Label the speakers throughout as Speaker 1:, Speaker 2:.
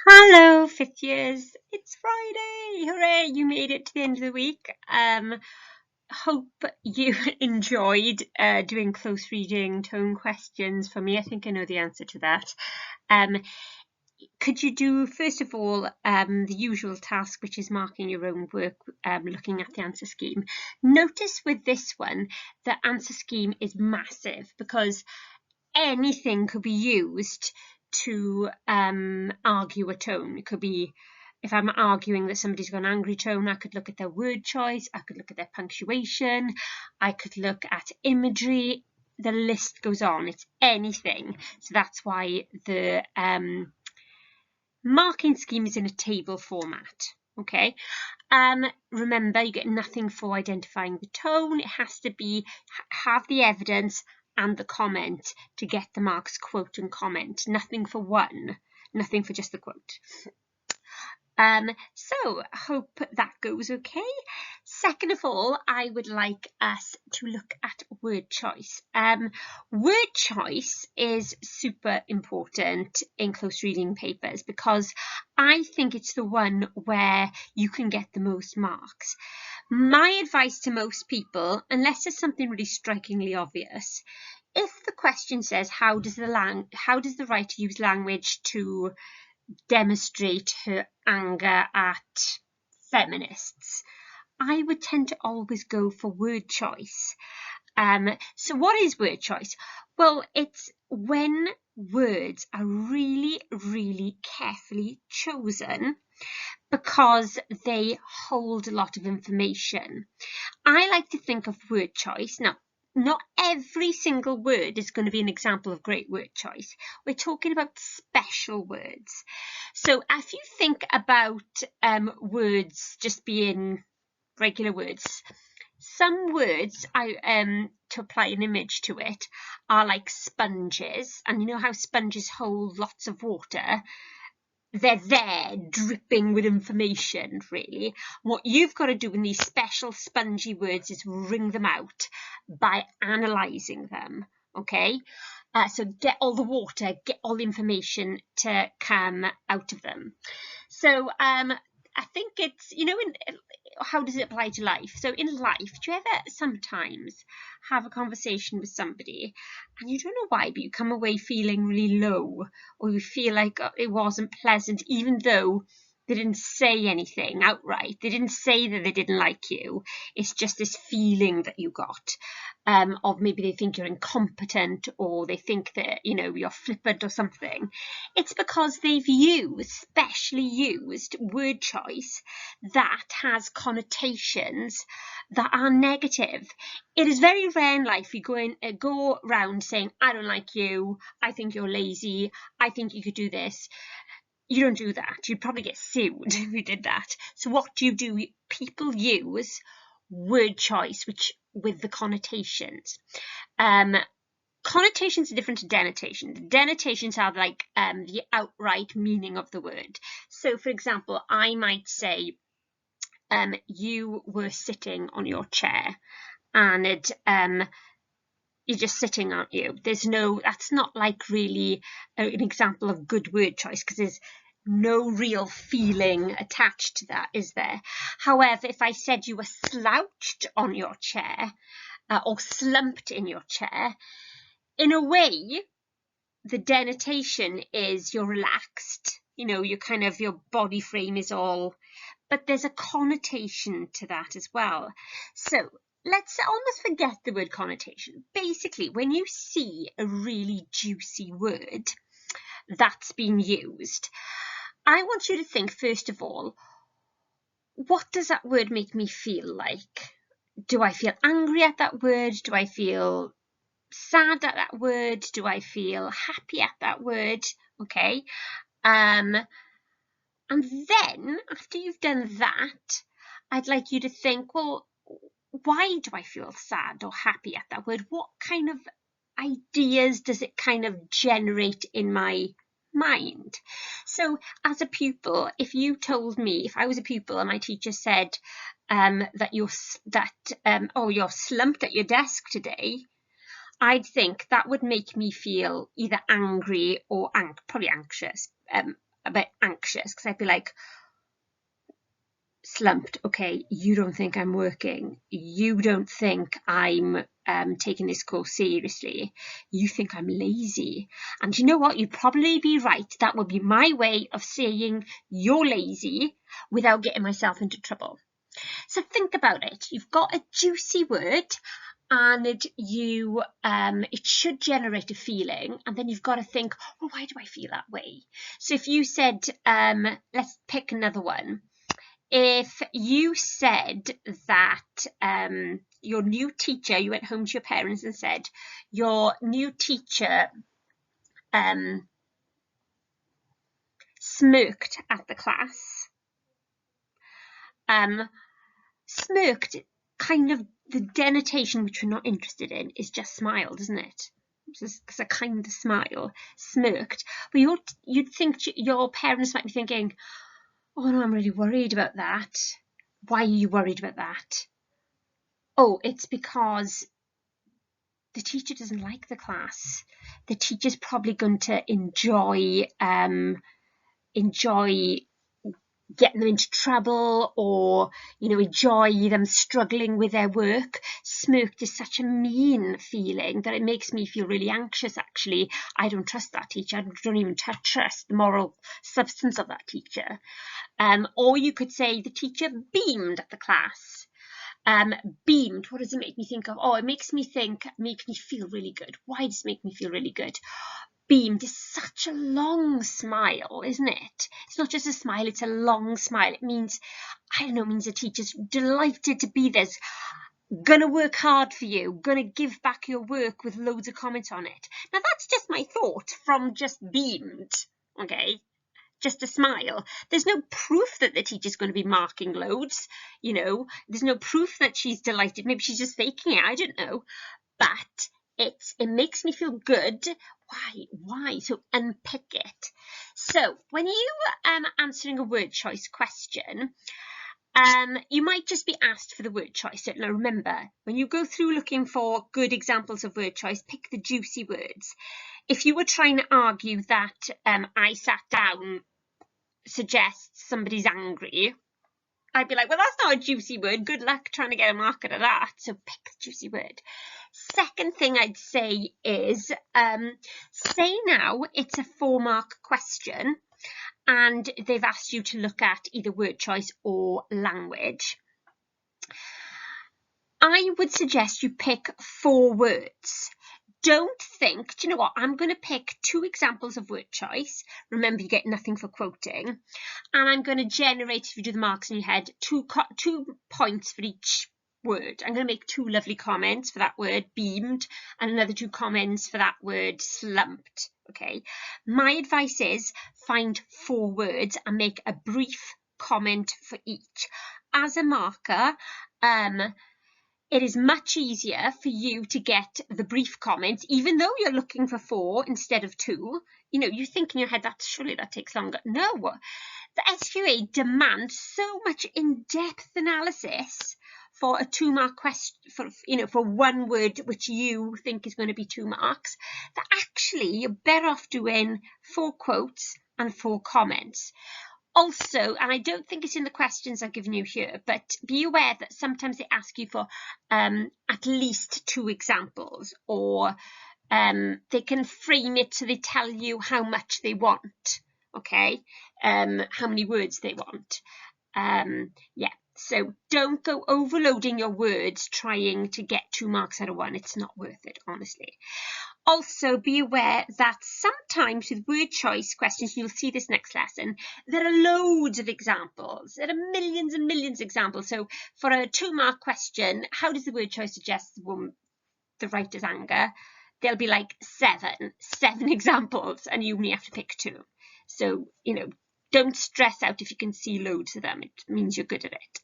Speaker 1: Hello, fifth years. It's Friday. Hooray, you made it to the end of the week. Hope you enjoyed doing close reading tone questions for me. I think I know the answer to that. Um, could you do, first of all, the usual task, which is marking your own work, looking at the answer scheme. Notice with this one, the answer scheme is massive because anything could be used to argue a tone. It could be, if I'm arguing that somebody's got an angry tone, I could look at their word choice, I could look at their punctuation, I could look at imagery. The list goes on. It's anything. So that's why the marking scheme is in a table format. Okay. Remember, you get nothing for identifying the tone. It has to be have the evidence and the comment to get the marks, quote and comment. Nothing for one, nothing for just the quote. So hope that goes okay. Second of all, I would like us to look at word choice. Word choice is super important in close reading papers because I think it's the one where you can get the most marks. My advice to most people, unless there's something really strikingly obvious, if the question says how does the writer use language to demonstrate her anger at feminists, I would tend to always go for word choice. So what is word choice? Well, it's when words are really, really carefully chosen because they hold a lot of information. I like to think of word choice. Now, not every single word is going to be an example of great word choice. We're talking about special words. So if you think about words just being regular words, some words to apply an image to it are like sponges, and you know how sponges hold lots of water. They're there dripping with information, really. What you've got to do in these special spongy words is wring them out by analysing them, okay? So get all the water, get all the information to come out of them. So I think it's, how does it apply to life? So in life, do you ever sometimes have a conversation with somebody and you don't know why, but you come away feeling really low, or you feel like it wasn't pleasant, even though they didn't say anything outright. They didn't say that they didn't like you. It's just this feeling that you got of maybe they think you're incompetent, or they think that, you're flippant or something. It's because they've specially used word choice that has connotations that are negative. It is very rare in life you go around saying, I don't like you, I think you're lazy, I think you could do this. You don't do that. You'd probably get sued if you did that. So what do? People use word choice with the connotations. Connotations are different to denotations. Denotations are like the outright meaning of the word. So, for example, I might say, you were sitting on your chair, and you're just sitting, aren't you? That's not like really an example of good word choice, because there's no real feeling attached to that, is there? However, if I said you were slouched on your chair, or slumped in your chair, in a way, the denotation is you're relaxed, your body frame is all, but there's a connotation to that as well. So let's almost forget the word connotation. Basically, when you see a really juicy word that's been used, I want you to think, first of all, what does that word make me feel like? Do I feel angry at that word? Do I feel sad at that word? Do I feel happy at that word? Okay. And then after you've done that, I'd like you to think, well, why do I feel sad or happy at that word? What kind of ideas does it kind of generate in my mind? So as a pupil, if I was a pupil and my teacher said that you're slumped at your desk today, I'd think that would make me feel either angry or probably anxious, a bit anxious because I'd be like, slumped, okay, you don't think I'm working, you don't think I'm taking this course seriously, you think I'm lazy. And you know what, you'd probably be right. That would be my way of saying you're lazy without getting myself into trouble. So think about it. You've got a juicy word and you it should generate a feeling, and then you've got to think, well, why do I feel that way? So if you said, let's pick another one. If you said that your new teacher, you went home to your parents and said your new teacher smirked at the class. Smirked, kind of the denotation which we're not interested in is just smiled, isn't it? It's a kind of smile, smirked. But you'd think your parents might be thinking, oh no, I'm really worried about that. Why are you worried about that? Oh, it's because the teacher doesn't like the class. The teacher's probably going to enjoy getting them into trouble, or enjoy them struggling with their work. Smirked is such a mean feeling that it makes me feel really anxious. Actually, I don't trust that teacher. I don't even trust the moral substance of that teacher. Or you could say the teacher beamed at the class. Beamed, what does it make me think of? Oh, it makes me feel really good. Why does it make me feel really good? Beamed is such a long smile, isn't it? It's not just a smile, it's a long smile. It means, means the teacher's delighted to be there, gonna work hard for you, gonna give back your work with loads of comments on it. Now that's just my thought from just beamed, okay? Just a smile. There's no proof that the teacher's going to be marking loads, there's no proof that she's delighted. Maybe she's just faking it, I don't know. But it makes me feel good. Why? So unpick it. So when you answering a word choice question, you might just be asked for the word choice. So now remember, when you go through looking for good examples of word choice, pick the juicy words. If you were trying to argue that I sat down suggests somebody's angry, I'd be like, well, that's not a juicy word. Good luck trying to get a mark out of that. So pick the juicy word. Second thing I'd say is, say now it's a 4-mark question and they've asked you to look at either word choice or language. I would suggest you pick 4 words. Don't think, do you know what, I'm going to pick 2 examples of word choice. Remember, you get nothing for quoting. And I'm going to generate, if you do the marks in your head, 2 points for each word. I'm going to make 2 lovely comments for that word, beamed, and another 2 comments for that word, slumped. Okay. My advice is find 4 words and make a brief comment for each. As a marker, it is much easier for you to get the brief comments, even though you're looking for 4 instead of 2. You think in your head that surely that takes longer. No, the SQA demands so much in-depth analysis for a 2-mark question, for one word which you think is going to be 2 marks, that actually you're better off doing 4 quotes and 4 comments. Also, and I don't think it's in the questions I've given you here, but be aware that sometimes they ask you for at least 2 examples, or they can frame it so they tell you how much they want, okay? How many words they want. Yeah, so don't go overloading your words trying to get 2 marks out of 1. It's not worth it, honestly. Also, be aware that sometimes with word choice questions, you'll see this next lesson, there are loads of examples. There are millions and millions of examples. So for a 2-mark question, how does the word choice suggest the writer's anger? There'll be like 7 examples, and you only have to pick 2. So, don't stress out if you can see loads of them. It means you're good at it.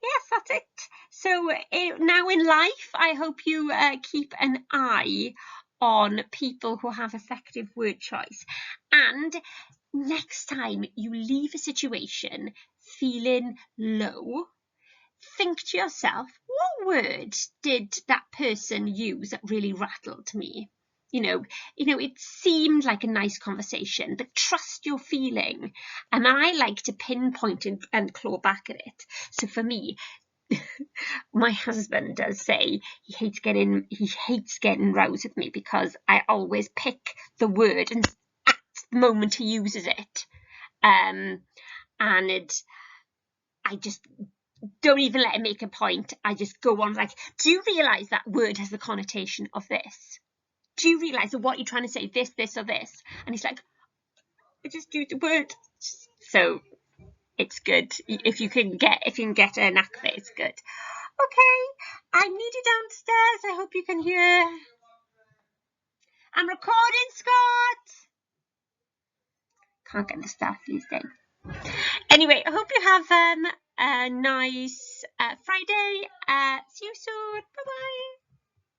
Speaker 1: Yes, that's it. So now in life, I hope you keep an eye on people who have effective word choice. And next time you leave a situation feeling low, think to yourself, what word did that person use that really rattled me? it seemed like a nice conversation, but trust your feeling. And I like to pinpoint and claw back at it. So for me, my husband does say he hates getting rows with me because I always pick the word and at the moment he uses it. And I just don't even let him make a point. I just go on like, do you realise that word has the connotation of this? Do you realise that what you're trying to say, this, or this? And he's like, I just do the word. So it's good. If you can get a knack of it, it's good. Okay, I need you downstairs. I hope you can hear. I'm recording, Scott. Can't get the stuff these days. Anyway, I hope you have a nice Friday. See you soon. Bye-bye.